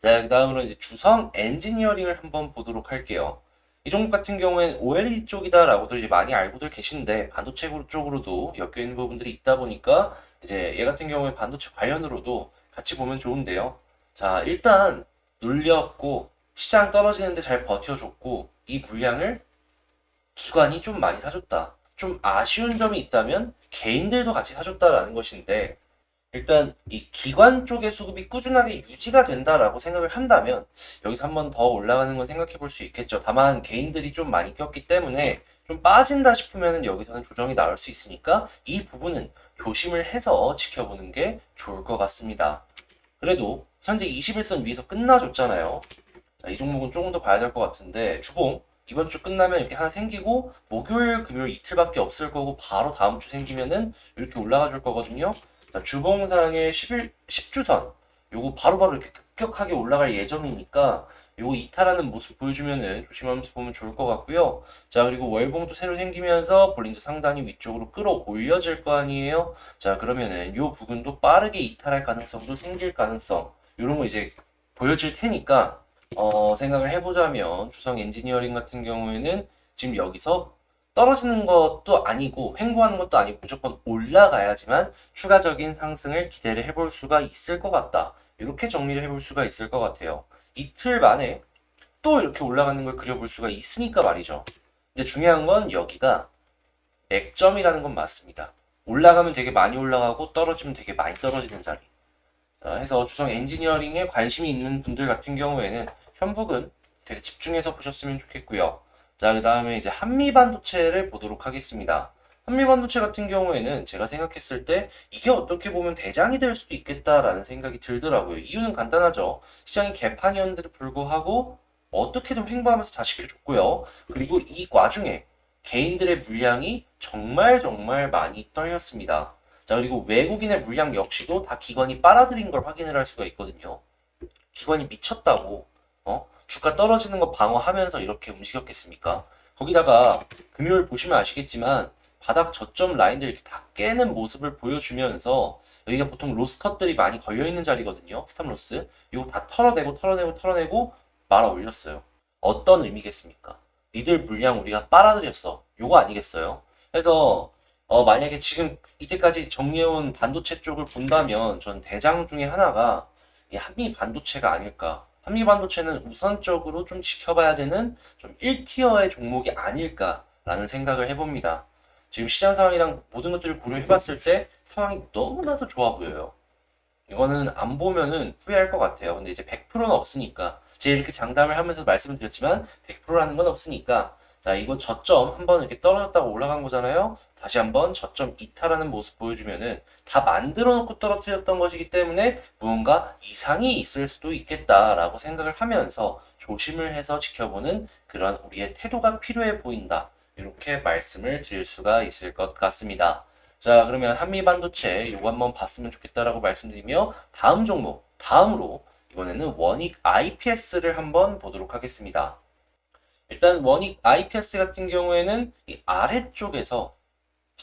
자, 그 다음으로 이제 주성 엔지니어링을 한번 보도록 할게요. 이 종목 같은 경우에는 OLED 쪽이다라고도 이제 많이 알고들 계신데 반도체 쪽으로도 엮여 있는 부분들이 있다 보니까 이제 얘 같은 경우에 반도체 관련으로도 같이 보면 좋은데요. 자, 일단 눌렸고 시장 떨어지는데 잘 버텨줬고 이 물량을 기관이 좀 많이 사줬다. 좀 아쉬운 점이 있다면 개인들도 같이 사줬다라는 것인데 일단 이 기관 쪽의 수급이 꾸준하게 유지가 된다라고 생각을 한다면 여기서 한번 더 올라가는 건 생각해 볼 수 있겠죠. 다만 개인들이 좀 많이 꼈기 때문에 좀 빠진다 싶으면 여기서는 조정이 나올 수 있으니까 이 부분은 조심을 해서 지켜보는 게 좋을 것 같습니다. 그래도 현재 21선 위에서 끝나줬잖아요. 자, 이 종목은 조금 더 봐야 될 것 같은데 주봉 이번 주 끝나면 이렇게 하나 생기고 목요일, 금요일 이틀밖에 없을 거고 바로 다음 주 생기면은 이렇게 올라가 줄 거거든요. 자, 주봉상의 10주선 요거 바로바로 이렇게 급격하게 올라갈 예정이니까 요거 이탈하는 모습 보여주면은 조심하면서 보면 좋을 것 같고요. 자, 그리고 월봉도 새로 생기면서 볼린저 상단이 위쪽으로 끌어올려질 거 아니에요. 자, 그러면은 요 부분도 빠르게 이탈할 가능성도 생길 가능성 요런 거 이제 보여질 테니까 생각을 해보자면 주성 엔지니어링 같은 경우에는 지금 여기서 떨어지는 것도 아니고 횡보하는 것도 아니고 무조건 올라가야지만 추가적인 상승을 기대를 해볼 수가 있을 것 같다. 이렇게 정리를 해볼 수가 있을 것 같아요. 이틀 만에 또 이렇게 올라가는 걸 그려볼 수가 있으니까 말이죠. 근데 중요한 건 여기가 맥점이라는 건 맞습니다. 올라가면 되게 많이 올라가고 떨어지면 되게 많이 떨어지는 자리. 해서 주성 엔지니어링에 관심이 있는 분들 같은 경우에는 현북은 되게 집중해서 보셨으면 좋겠고요. 자, 그 다음에 이제 한미반도체를 보도록 하겠습니다. 한미반도체 같은 경우에는 제가 생각했을 때 이게 어떻게 보면 대장이 될 수도 있겠다라는 생각이 들더라고요. 이유는 간단하죠. 시장이 개판이었는데도 불구하고 어떻게든 횡보하면서 다 지켜줬고요. 그리고 이 와중에 개인들의 물량이 정말 정말 많이 떨렸습니다. 자, 그리고 외국인의 물량 역시도 다 기관이 빨아들인 걸 확인을 할 수가 있거든요. 기관이 미쳤다고, 주가 떨어지는 거 방어하면서 이렇게 움직였겠습니까? 거기다가 금요일 보시면 아시겠지만 바닥 저점 라인들 이렇게 다 깨는 모습을 보여주면서 여기가 보통 로스컷들이 많이 걸려있는 자리거든요. 스탑로스. 이거 다 털어내고 말아 올렸어요. 어떤 의미겠습니까? 니들 물량 우리가 빨아들였어. 요거 아니겠어요? 그래서 만약에 지금 이때까지 정리해온 반도체 쪽을 본다면 전 대장 중에 하나가 이 한미 반도체가 아닐까. 한미 반도체는 우선적으로 좀 지켜봐야 되는 좀 1티어의 종목이 아닐까라는 생각을 해봅니다. 지금 시장 상황이랑 모든 것들을 고려해봤을 때 상황이 너무나도 좋아 보여요. 이거는 안 보면은 후회할 것 같아요. 근데 이제 100%는 없으니까. 제가 이렇게 장담을 하면서 말씀을 드렸지만 100%라는 건 없으니까. 자, 이거 저점 한번 이렇게 떨어졌다가 올라간 거잖아요. 다시 한번 저점 이탈하는 모습 보여주면은 다 만들어 놓고 떨어뜨렸던 것이기 때문에 무언가 이상이 있을 수도 있겠다라고 생각을 하면서 조심을 해서 지켜보는 그런 우리의 태도가 필요해 보인다. 이렇게 말씀을 드릴 수가 있을 것 같습니다. 자, 그러면 한미반도체 요거 한번 봤으면 좋겠다라고 말씀드리며 다음 종목, 다음으로 이번에는 원익 IPS를 한번 보도록 하겠습니다. 일단 원익 IPS 같은 경우에는 이 아래쪽에서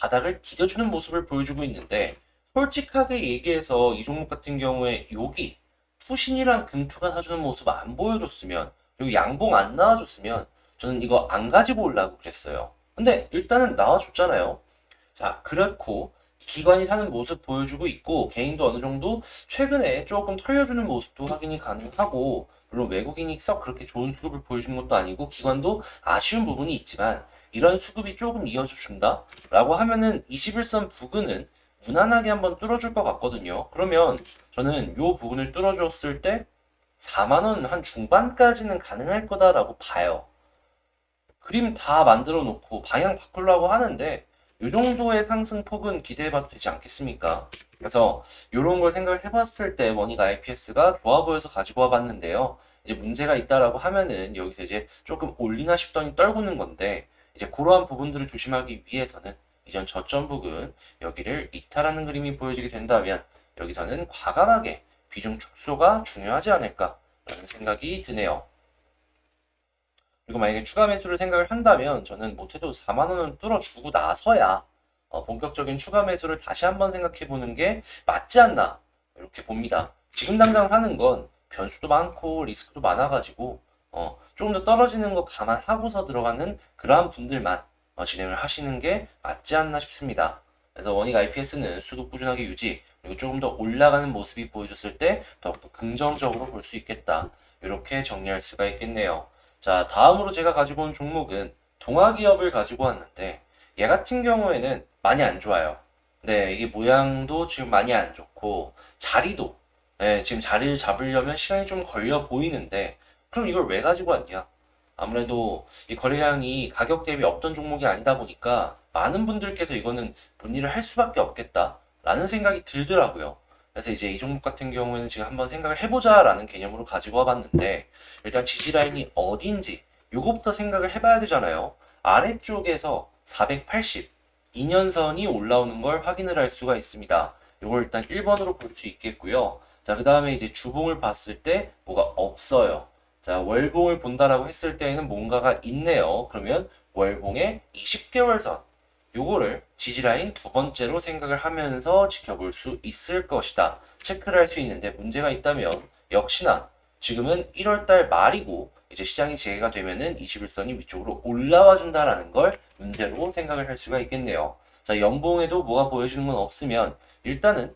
바닥을 디뎌주는 모습을 보여주고 있는데 솔직하게 얘기해서 이 종목 같은 경우에 여기 투신이랑 금투가 사주는 모습 안 보여줬으면 그리고 양봉 안 나와줬으면 저는 이거 안 가지고 올라고 그랬어요. 근데 일단은 나와줬잖아요. 자, 그렇고 기관이 사는 모습 보여주고 있고 개인도 어느 정도 최근에 조금 털려주는 모습도 확인이 가능하고 물론 외국인이 썩 그렇게 좋은 수급을 보여주는 것도 아니고 기관도 아쉬운 부분이 있지만 이런 수급이 조금 이어져 준다 라고 하면은 21선 부근은 무난하게 한번 뚫어줄 것 같거든요. 그러면 저는 요 부분을 뚫어줬을 때 4만원 한 중반까지는 가능할 거다라고 봐요. 그림 다 만들어 놓고 방향 바꾸려고 하는데 이 정도의 상승폭은 기대해봐도 되지 않겠습니까? 그래서 이런 걸 생각을 해봤을 때 원익 IPS가 좋아 보여서 가지고 와봤는데요. 이제 문제가 있다라고 하면은 여기서 이제 조금 올리나 싶더니 떨구는 건데 이제 그러한 부분들을 조심하기 위해서는 이전 저점 부근 여기를 이탈하는 그림이 보여지게 된다면 여기서는 과감하게 비중 축소가 중요하지 않을까라는 생각이 드네요. 그리고 만약에 추가 매수를 생각을 한다면 저는 못해도 4만 원은 뚫어주고 나서야 본격적인 추가 매수를 다시 한번 생각해 보는 게 맞지 않나 이렇게 봅니다. 지금 당장 사는 건 변수도 많고 리스크도 많아가지고 조금 더 떨어지는 거 감안하고서 들어가는 그러한 분들만 진행을 하시는 게 맞지 않나 싶습니다. 그래서 원익 IPS는 수급 꾸준하게 유지, 그리고 조금 더 올라가는 모습이 보여줬을 때 더욱더 긍정적으로 볼 수 있겠다. 이렇게 정리할 수가 있겠네요. 자, 다음으로 제가 가지고 온 종목은 동아기업을 가지고 왔는데 얘 같은 경우에는 많이 안 좋아요. 네, 이게 모양도 지금 많이 안 좋고 자리도 지금 자리를 잡으려면 시간이 좀 걸려 보이는데 그럼 이걸 왜 가지고 왔냐? 아무래도 이 거래량이 가격 대비 없던 종목이 아니다 보니까 많은 분들께서 이거는 문의를 할 수밖에 없겠다라는 생각이 들더라고요. 그래서 이제 이 종목 같은 경우에는 지금 한번 생각을 해보자라는 개념으로 가지고 와봤는데 일단 지지라인이 어딘지 요거부터 생각을 해봐야 되잖아요. 아래쪽에서 480 2년선이 올라오는 걸 확인을 할 수가 있습니다. 요걸 일단 1번으로 볼 수 있겠고요. 자, 그 다음에 이제 주봉을 봤을 때 뭐가 없어요. 자, 월봉을 본다라고 했을 때에는 뭔가가 있네요. 그러면 월봉의 20개월 선 요거를 지지라인 두 번째로 생각을 하면서 지켜볼 수 있을 것이다. 체크를 할 수 있는데 문제가 있다면 역시나 지금은 1월달 말이고 이제 시장이 재개가 되면은 21선이 위쪽으로 올라와 준다라는 걸 문제로 생각을 할 수가 있겠네요. 자, 연봉에도 뭐가 보여주는 건 없으면 일단은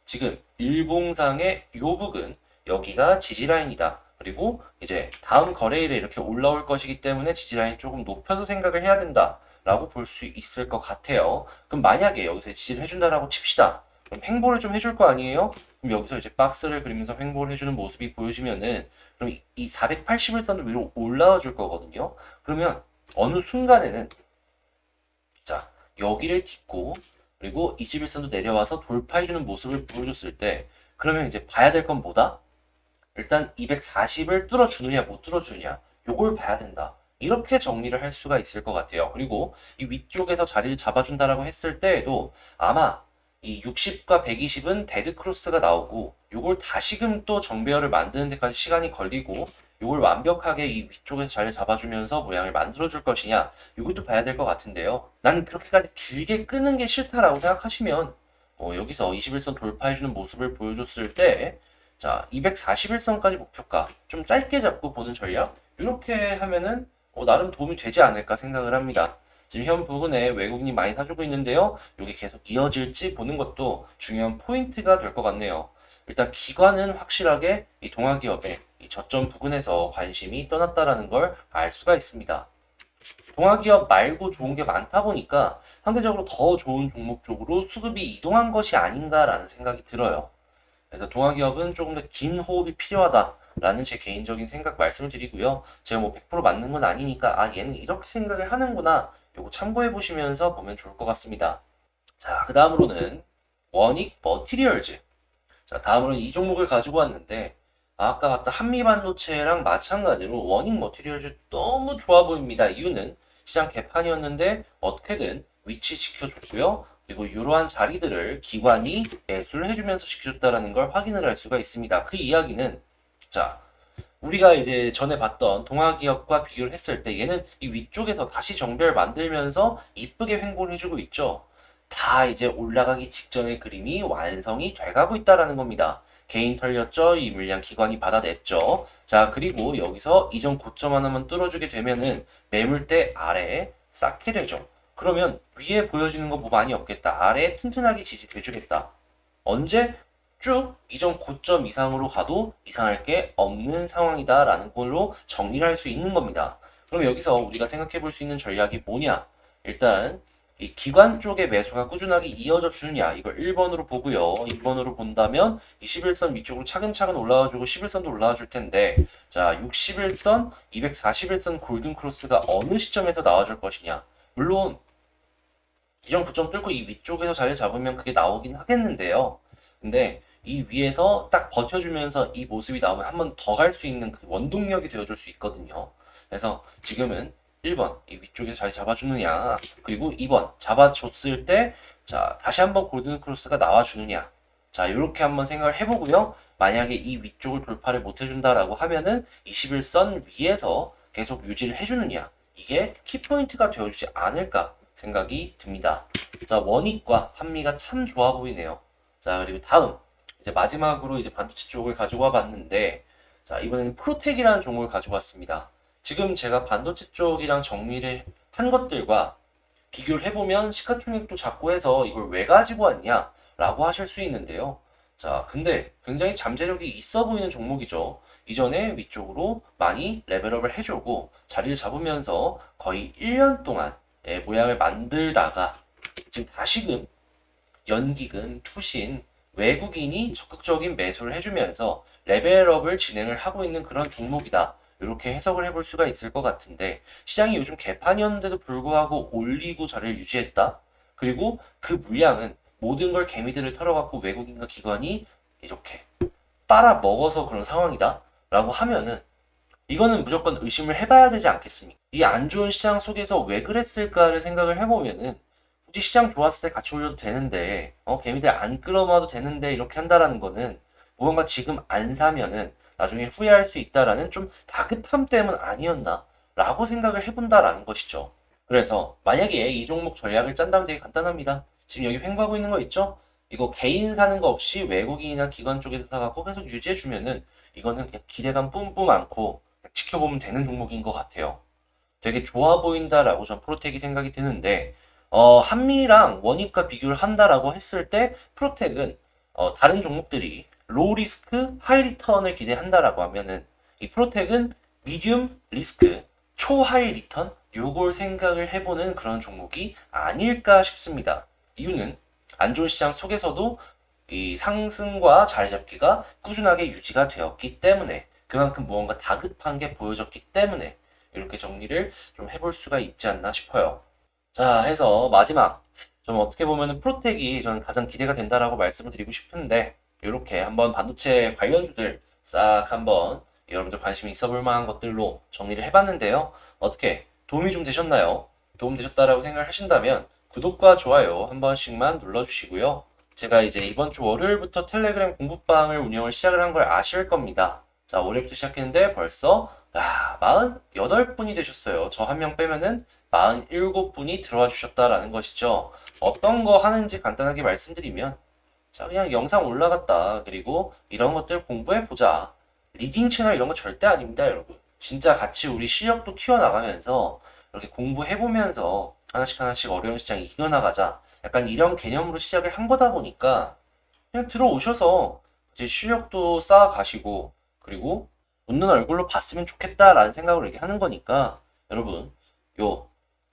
지금 일봉상의 요 부근 여기가 지지라인이다. 그리고 이제 다음 거래일에 이렇게 올라올 것이기 때문에 지지라인 조금 높여서 생각을 해야 된다. 라고 볼 수 있을 것 같아요. 그럼 만약에 여기서 지지를 해준다라고 칩시다. 그럼 횡보를 좀 해줄 거 아니에요? 그럼 여기서 이제 박스를 그리면서 횡보를 해주는 모습이 보여지면은 그럼 이 480일선도 위로 올라와 줄 거거든요. 그러면 어느 순간에는 자 여기를 딛고 그리고 21선도 내려와서 돌파해주는 모습을 보여줬을 때 그러면 이제 봐야 될 건 뭐다? 일단 240을 뚫어주느냐 못 뚫어주느냐 요걸 봐야 된다. 이렇게 정리를 할 수가 있을 것 같아요. 그리고 이 위쪽에서 자리를 잡아준다라고 했을 때에도 아마 이 60과 120은 데드 크로스가 나오고 요걸 다시금 또 정배열을 만드는 데까지 시간이 걸리고 요걸 완벽하게 이 위쪽에서 자리를 잡아주면서 모양을 만들어줄 것이냐 이것도 봐야 될 것 같은데요. 난 그렇게까지 길게 끄는 게 싫다라고 생각하시면 여기서 21선 돌파해주는 모습을 보여줬을 때 자, 241선까지 목표가 좀 짧게 잡고 보는 전략 이렇게 하면은 나름 도움이 되지 않을까 생각을 합니다. 지금 현 부분에 외국인이 많이 사주고 있는데요. 이게 계속 이어질지 보는 것도 중요한 포인트가 될 것 같네요. 일단 기관은 확실하게 이 동아기업의 이 저점 부근에서 관심이 떠났다라는 걸 알 수가 있습니다. 동아기업 말고 좋은 게 많다 보니까 상대적으로 더 좋은 종목 쪽으로 수급이 이동한 것이 아닌가라는 생각이 들어요. 그래서 동아기업은 조금 더 긴 호흡이 필요하다라는 제 개인적인 생각 말씀을 드리고요. 제가 뭐 100% 맞는 건 아니니까 얘는 이렇게 생각을 하는구나 요거 참고해 보시면서 보면 좋을 것 같습니다. 자, 그 다음으로는 원익 머티리얼즈. 자, 다음으로는 이 종목을 가지고 왔는데 아까 봤던 한미반도체랑 마찬가지로 원익 머티리얼즈 너무 좋아 보입니다. 이유는 시장 개판이었는데 어떻게든 위치 지켜줬고요. 그리고 이러한 자리들을 기관이 매수를 해주면서 지켜줬다라는 걸 확인을 할 수가 있습니다. 그 이야기는 자 우리가 이제 전에 봤던 동아기업과 비교를 했을 때 얘는 이 위쪽에서 다시 정배를 만들면서 이쁘게 횡보를 해주고 있죠. 다 이제 올라가기 직전의 그림이 완성이 돼가고 있다라는 겁니다. 개인 털렸죠. 이 물량 기관이 받아냈죠. 자, 그리고 여기서 이전 고점 하나만 뚫어주게 되면은 매물대 아래에 쌓게 되죠. 그러면 위에 보여지는 거 뭐 많이 없겠다. 아래에 튼튼하게 지지돼주겠다. 언제? 쭉 이전 고점 이상으로 가도 이상할 게 없는 상황이다라는 걸로 정리를 할 수 있는 겁니다. 그럼 여기서 우리가 생각해 볼 수 있는 전략이 뭐냐? 일단 이 기관 쪽의 매수가 꾸준하게 이어져 주느냐 이걸 1번으로 보고요. 2번으로 본다면 21선 위쪽으로 차근차근 올라와 주고 11선도 올라와 줄 텐데 자 61선, 241선 골든 크로스가 어느 시점에서 나와 줄 것이냐. 물론 이전 고점 뚫고 이 위쪽에서 자리를 잡으면 그게 나오긴 하겠는데요. 근데 이 위에서 딱 버텨주면서 이 모습이 나오면 한 번 더 갈 수 있는 그 원동력이 되어줄 수 있거든요. 그래서 지금은 1번 이 위쪽에서 자리 잡아주느냐 그리고 2번 잡아줬을 때 자 다시 한번 골든 크로스가 나와주느냐 자 이렇게 한번 생각을 해보고요. 만약에 이 위쪽을 돌파를 못 해준다라고 하면은 21선 위에서 계속 유지를 해주느냐 이게 키포인트가 되어주지 않을까 생각이 듭니다. 자 원익과 한미가 참 좋아 보이네요. 자 그리고 다음 이제 마지막으로 이제 반도체 쪽을 가지고 와봤는데 자, 이번에는 프로텍이라는 종목을 가지고 왔습니다. 지금 제가 반도체 쪽이랑 정리를 한 것들과 비교를 해보면 시가총액도 작고 해서 이걸 왜 가지고 왔냐? 라고 하실 수 있는데요. 자, 근데 굉장히 잠재력이 있어 보이는 종목이죠. 이전에 위쪽으로 많이 레벨업을 해주고 자리를 잡으면서 거의 1년 동안 모양을 만들다가 지금 다시금 연기금, 투신, 외국인이 적극적인 매수를 해주면서 레벨업을 진행을 하고 있는 그런 종목이다. 이렇게 해석을 해볼 수가 있을 것 같은데 시장이 요즘 개판이었는데도 불구하고 올리고 자리를 유지했다. 그리고 그 물량은 모든 걸 개미들을 털어갖고 외국인과 기관이 이렇게 빨아먹어서 그런 상황이다. 라고 하면은 이거는 무조건 의심을 해봐야 되지 않겠습니까? 이 안 좋은 시장 속에서 왜 그랬을까를 생각을 해보면은 굳이 시장 좋았을 때 같이 올려도 되는데 개미들 안 끌어모아도 되는데 이렇게 한다라는 거는 무언가 지금 안 사면은 나중에 후회할 수 있다라는 좀 다급함 때문 아니었나 라고 생각을 해본다라는 것이죠. 그래서 만약에 이 종목 전략을 짠다면 되게 간단합니다. 지금 여기 횡보하고 있는 거 있죠? 이거 개인 사는 거 없이 외국인이나 기관 쪽에서 사갖고 계속 유지해주면은 이거는 그냥 기대감 뿜뿜 않고 지켜보면 되는 종목인 것 같아요. 되게 좋아 보인다라고 전 프로텍이 생각이 드는데 한미랑 원익과 비교를 한다라고 했을 때 프로텍은 다른 종목들이 로우 리스크 하이 리턴을 기대한다라고 하면은 이 프로텍은 미디움 리스크 초 하이 리턴 요걸 생각을 해보는 그런 종목이 아닐까 싶습니다. 이유는 안 좋은 시장 속에서도 이 상승과 자리 잡기가 꾸준하게 유지가 되었기 때문에 그만큼 무언가 다급한 게 보여졌기 때문에 이렇게 정리를 좀 해볼 수가 있지 않나 싶어요. 자, 해서 마지막 좀 어떻게 보면은 프로텍이 저는 가장 기대가 된다라고 말씀을 드리고 싶은데 이렇게 한번 반도체 관련주들 싹 한번 여러분들 관심이 있어 볼 만한 것들로 정리를 해봤는데요. 어떻게 도움이 좀 되셨나요? 도움 되셨다라고 생각하신다면 구독과 좋아요 한 번씩만 눌러주시고요. 제가 이제 이번 주 월요일부터 텔레그램 공부방을 운영을 시작을 한 걸 아실 겁니다. 자, 월요일부터 시작했는데 벌써 48분이 되셨어요. 저 한 명 빼면은 47분이 들어와 주셨다라는 것이죠. 어떤 거 하는지 간단하게 말씀드리면 자, 그냥 영상 올라갔다. 그리고 이런 것들 공부해 보자. 리딩 채널 이런 거 절대 아닙니다, 여러분. 진짜 같이 우리 실력도 키워나가면서 이렇게 공부해 보면서 하나씩 하나씩 어려운 시장 이겨나가자. 약간 이런 개념으로 시작을 한 거다 보니까 그냥 들어오셔서 이제 실력도 쌓아가시고 그리고 웃는 얼굴로 봤으면 좋겠다라는 생각으로 이렇게 하는 거니까 여러분 요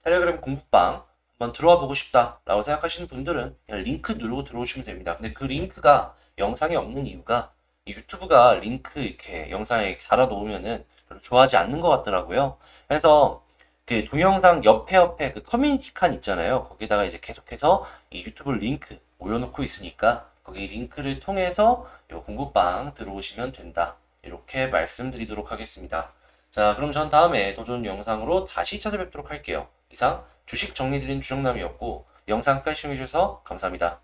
텔레그램 공부방 한번 들어와 보고 싶다라고 생각하시는 분들은 그냥 링크 누르고 들어오시면 됩니다. 근데 그 링크가 영상에 없는 이유가 유튜브가 링크 이렇게 영상에 달아 놓으면은 별로 좋아하지 않는 것 같더라고요. 그래서 그 동영상 옆에 그 커뮤니티 칸 있잖아요. 거기다가 이제 계속해서 이 유튜브 링크 올려놓고 있으니까 거기 링크를 통해서 요 공부방 들어오시면 된다. 이렇게 말씀드리도록 하겠습니다. 자, 그럼 전 다음에 더 좋은 영상으로 다시 찾아뵙도록 할게요. 이상 주식 정리드린 주정남이었고 영상 끝까지 시청해주셔서 감사합니다.